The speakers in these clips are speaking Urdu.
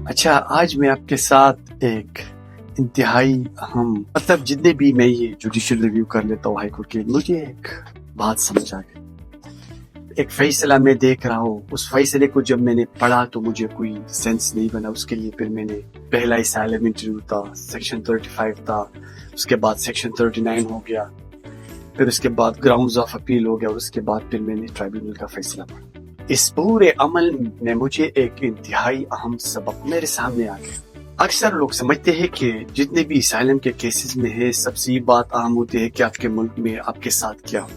اچھا، آج میں آپ کے ساتھ ایک انتہائی اہم جتنے بھی میں یہ جوڈیشل ریویو کر لیتا ہوں ہائی کورٹ کے، مجھے ایک بات سمجھ آ گئی. ایک فیصلہ میں دیکھ رہا ہوں، اس فیصلے کو جب میں نے پڑھا تو مجھے کوئی سینس نہیں بنا. اس کے لیے پھر میں نے پہلا اسائلم انٹرویو تھا، سیکشن 35 تھا، اس کے بعد سیکشن 39 ہو گیا، پھر اس کے بعد گراؤنڈز آف اپیل ہو گیا، اور اس کے بعد پھر میں نے ٹرائبیونل کا فیصلہ پڑھا. اس پورے عمل میں مجھے ایک انتہائی اہم سبق میرے سامنے آ گیا. اکثر لوگ سمجھتے ہیں کہ جتنے بھی اسائلم کے کیسز میں ہے، سب سے یہ بات اہم ہوتی ہے کہ آپ کے ملک میں آپ کے ساتھ کیا ہو.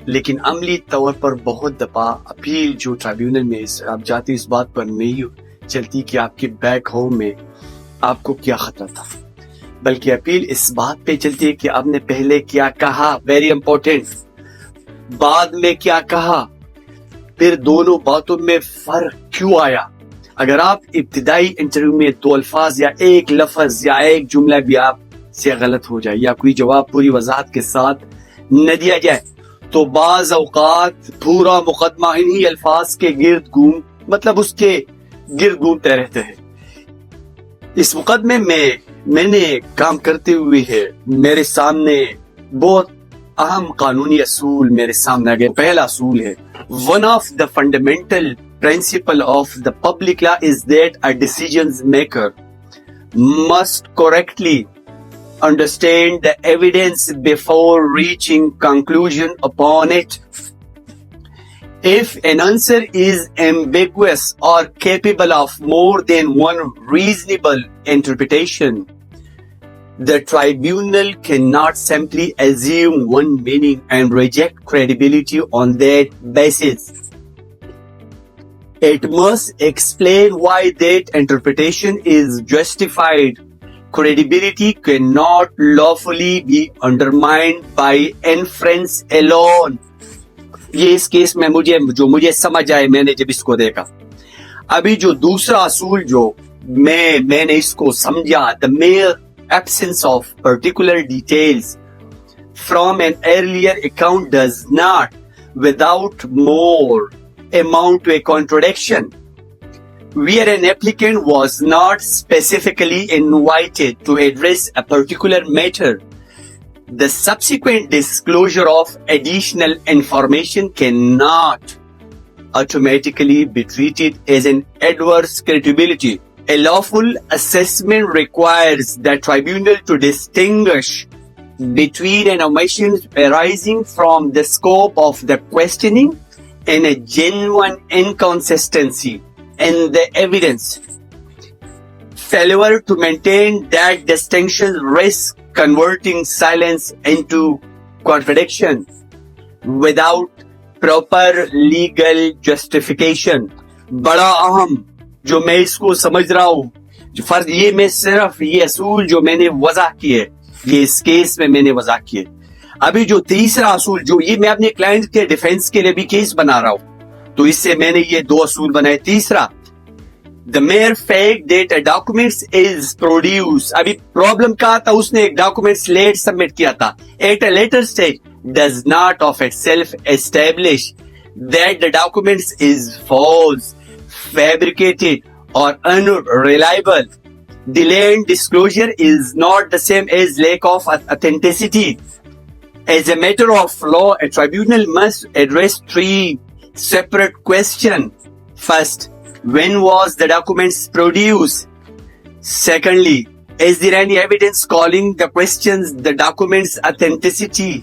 لیکن عملی طور پر بہت دفعہ اپیل جو ٹرائبیونل میں آپ جاتے اس بات پر نہیں چلتی کہ آپ کے بیک ہوم میں آپ کو کیا خطرہ تھا، بلکہ اپیل اس بات پہ چلتی ہے کہ آپ نے پہلے کیا کہا، ویری امپورٹنٹ، بعد میں کیا کہا، پھر دونوں باتوں میں فرق کیوں آیا. اگر آپ ابتدائی انٹرویو میں 2 الفاظ یا ایک لفظ یا ایک جملہ بھی آپ سے غلط ہو جائے یا کوئی جواب پوری وضاحت کے ساتھ نہ دیا جائے تو بعض اوقات پورا مقدمہ انہی الفاظ کے اس کے گرد گھومتے رہتے ہیں. اس مقدمے میں نے کام کرتے ہوئے ہے میرے سامنے بہت اہم قانونی اصول میرے سامنے آگئے. پہلا اصول ہے، one of the fundamental principle of the public law is that a decision maker must correctly understand the evidence before reaching conclusion upon it. If an answer is ambiguous or capable of more than one reasonable interpretation, the tribunal cannot simply assume one meaning and reject credibility on that basis. It must explain why that interpretation is justified. Credibility cannot lawfully be undermined by inference alone. یہ اس کیس میں مجھے سمجھ آئے میں نے جب اس کو دیکھا. ابھی جو دوسرا اصول جو میں نے اس کو سمجھا، the mere absence of particular details from an earlier account does not, without more, amount to a contradiction. Where an applicant was not specifically invited to address a particular matter, the subsequent disclosure of additional information cannot automatically be treated as an adverse credibility. A lawful assessment requires the tribunal to distinguish between an omission arising from the scope of the questioning and a genuine inconsistency in the evidence. Failure to maintain that distinction risks converting silence into contradiction without proper legal justification. بڑا اہم جو میں اس کو سمجھ رہا ہوں، فرض یہ میں صرف یہ اصول جو میں نے وضع کیے، یہ اس کیس میں نے وضع کیے. ابھی جو تیسرا اصول جو یہ میں اپنے کلائنٹ کے ڈیفینس کے لیے بھی کیس بنا رہا ہوں تو اس سے میں نے یہ 2 اصول بنائے. تیسرا، the mere fact that a document is produced. ابھی پرابلم کہا تھا، اس نے ایک ڈاکومنٹ لیٹ سبمٹ کیا تھا at a later stage does not of itself establish that the document is false, fabricated or unreliable. Delayed disclosure is not the same as lack of authenticity. As a matter of law, a tribunal must address 3 separate questions. First, when was the documents produced? Secondly, is there any evidence calling the questions the documents authenticity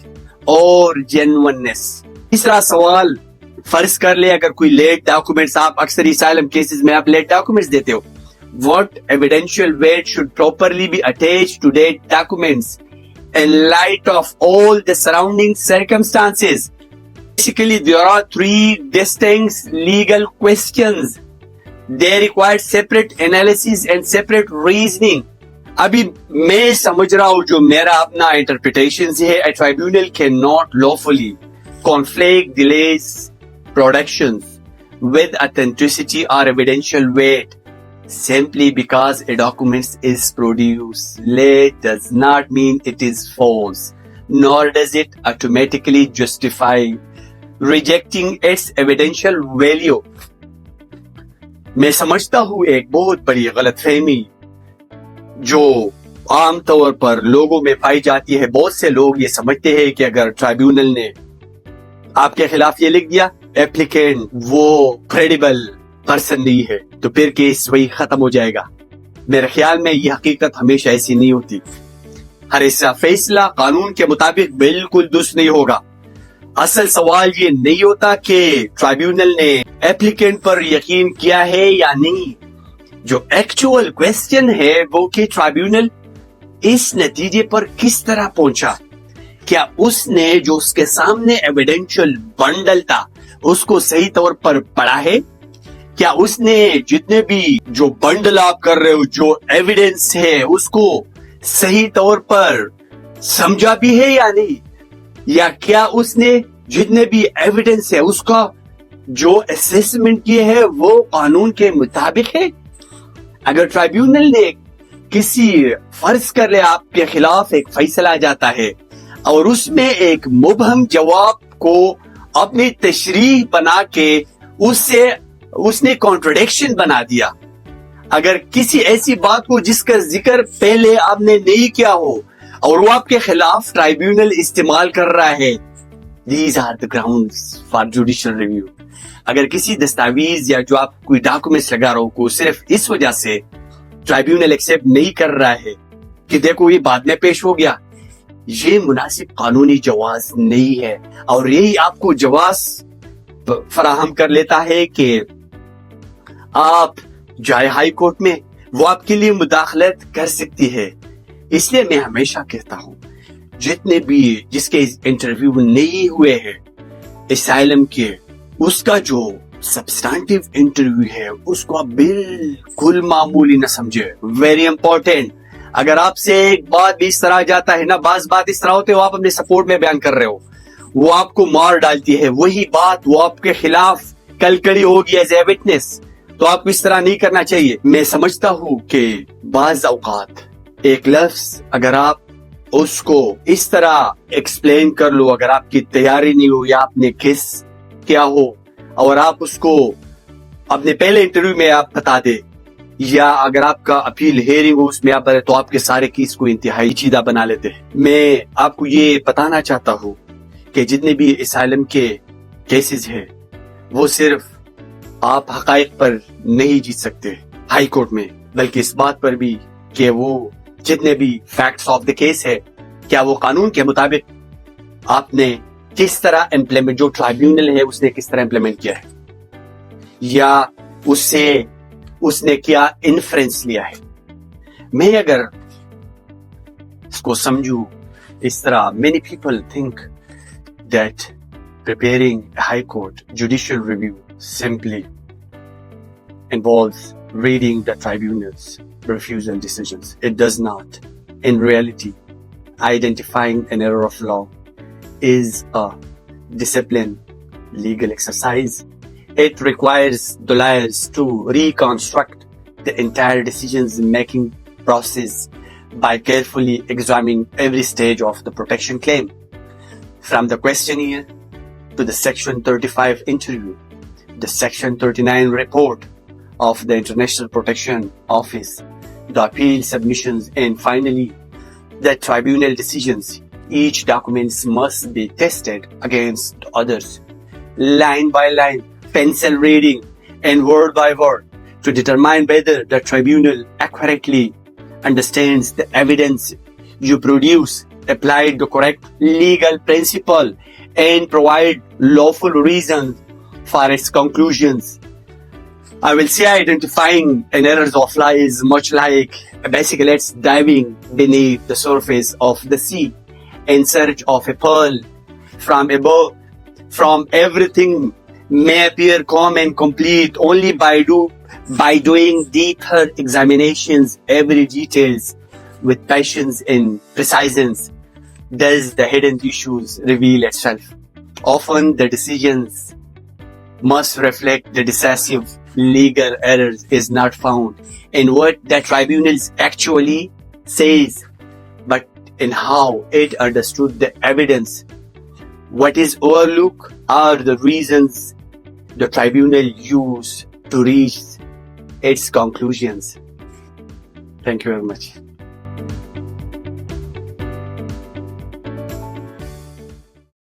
or genuineness? تیسرا سوال، فرض کر لے اگر کوئی لیٹ ڈاکومنٹس، آپ اکثر اسائلم کیسز میں آپ لیٹ ڈاکومنٹس دیتے ہو. What evidential weight should properly be attached to that documents in light of all the surrounding circumstances? Basically, there are 3 distinct legal questions. They require separate analysis and separate reasoning. ابھی میں سمجھ رہا ہوں جو میرا اپنا انٹرپریٹیشن ہے، a tribunal cannot lawfully conflict delays productions with authenticity or evidential weight simply because a document is produced late does not mean it is false, nor does it automatically justify rejecting its evidential value. میں سمجھتا ہوں ایک بہت بڑی غلط فہمی جو عام طور پر لوگوں میں پائی جاتی ہے. بہت سے لوگ یہ سمجھتے ہیں کہ اگر ٹرائیبیونل نے آپ کے خلاف یہ لکھ دیا ایپلیکینٹ وہ کریڈیبل پرسن نہیں ہے تو پھر کیس وہی ختم ہو جائے گا. میرے خیال میں یہ حقیقت ہمیشہ ایسی نہیں ہوتی. ہر ایسا فیصلہ قانون کے مطابق بالکل درست نہیں ہوگا. اصل سوال یہ نہیں ہوتا کہ ٹرائیبیونل نے ایپلیکینٹ پر یقین کیا ہے یا نہیں. جو ایکچوئل کوسچن ہے وہ کہ ٹرائیبیونل اس نتیجے پر کس طرح پہنچا. کیا اس نے جو اس کے سامنے ایویڈینشل بنڈل تھا اس کو صحیح طور پر پڑھا ہے؟ کیا اس نے جتنے بھی جو بنڈل آپ کر رہے ہو جو ایویڈنس ہے اس کو صحیح طور پر سمجھا بھی ہے یا نہیں؟ یا کیا اس نے جتنے بھی ایویڈنس ہے اس کا جو اسیسمنٹ کیا ہے وہ قانون کے مطابق ہے؟ اگر ٹرائیبیونل نے کسی فرض کر لے آپ کے خلاف ایک فیصلہ آ جاتا ہے اور اس میں ایک مبہم جواب کو اپنی تشریح بنا کے اس نے کانٹرڈکشن بنا دیا. اگر کسی ایسی بات کو جس کا ذکر پہلے آپ نے نہیں کیا ہو اور وہ آپ کے خلاف ٹرائیبیونل استعمال کر رہا ہے, these are the grounds for judicial review. اگر کسی دستاویز یا جو آپ کوئی ڈاکومنٹس لگا رہا ہو کو صرف اس وجہ سے ٹرائیبیونل ایکسیپٹ نہیں کر رہا ہے کہ دیکھو یہ بعد میں پیش ہو گیا, یہ مناسب قانونی جواز نہیں ہے. اور یہی آپ کو جواز فراہم کر لیتا ہے کہ آپ جائے ہائی کورٹ میں, وہ آپ کے لیے مداخلت کر سکتی ہے. اس لیے میں ہمیشہ کہتا ہوں جتنے بھی جس کے انٹرویو نہیں ہوئے ہیں اسائلم کے, اس کا جو سبسٹانٹیو انٹرویو ہے اس کو آپ بالکل معمولی نہ سمجھے. Very important. اگر آپ سے ایک بات بھی اس طرح جاتا ہے نا, بعض بات اس طرح ہوتے ہو آپ اپنے سپورٹ میں بیان کر رہے ہو, وہ آپ کو مار ڈالتی ہے. وہی بات وہ آپ کے خلاف کل کڑی ہوگی ایز اے وٹنس, تو آپ کو اس طرح نہیں کرنا چاہیے. میں سمجھتا ہوں کہ بعض اوقات ایک لفظ اگر آپ اس کو اس طرح ایکسپلین کر لو, اگر آپ کی تیاری نہیں ہو یا آپ نے کس کیا ہو اور آپ اس کو اپنے پہلے انٹرویو میں آپ بتا دے, یا اگر آپ کا اپیل ہیئرنگ ہو اس میں آپ بتائے, تو آپ کے سارے کیس کو انتہائی چیدہ بنا لیتے ہیں. میں آپ کو یہ بتانا چاہتا ہوں کہ جتنے بھی اسائلم کے کیسز ہیں وہ صرف آپ حقائق پر نہیں جیت سکتے ہائی کورٹ میں, بلکہ اس بات پر بھی کہ وہ جتنے بھی فیکٹس آف دا کیس ہے کیا وہ قانون کے مطابق آپ نے کس طرح امپلیمنٹ, جو ٹرائیبیونل ہے اس نے کس طرح امپلیمنٹ کیا ہے, یا اس نے کیا انفرنس لیا ہے. میں اگر اس کو سمجھوں اس طرح, many people think that preparing a high court judicial review simply involves reading the tribunal's refusal decisions. It does not. In reality, identifying an error of law is a disciplined legal exercise. It requires the lawyers to reconstruct the entire decision-making process by carefully examining every stage of the protection claim, from the questionnaire to the Section 35 interview, the Section 39 report of the International Protection Office, the appeal submissions, and finally, the tribunal decisions. Each document must be tested against others, line by line, pencil reading, and word by word, to determine whether the tribunal accurately understands the evidence you produce, applied the correct legal principle, and provide lawful reasons for its conclusions. I will say identifying an errors of law is much like basically it's diving beneath the surface of the sea in search of a pearl from above. From everything may appear calm and complete only by doing deeper examinations, every details with patience and precision. Does the hidden issues reveal itself? Often the decisions must reflect the decisive legal errors is not found in what the tribunals actually says, but in how it understood the evidence. What is overlooked are the reasons the tribunal used to reach its conclusions. Thank you very much.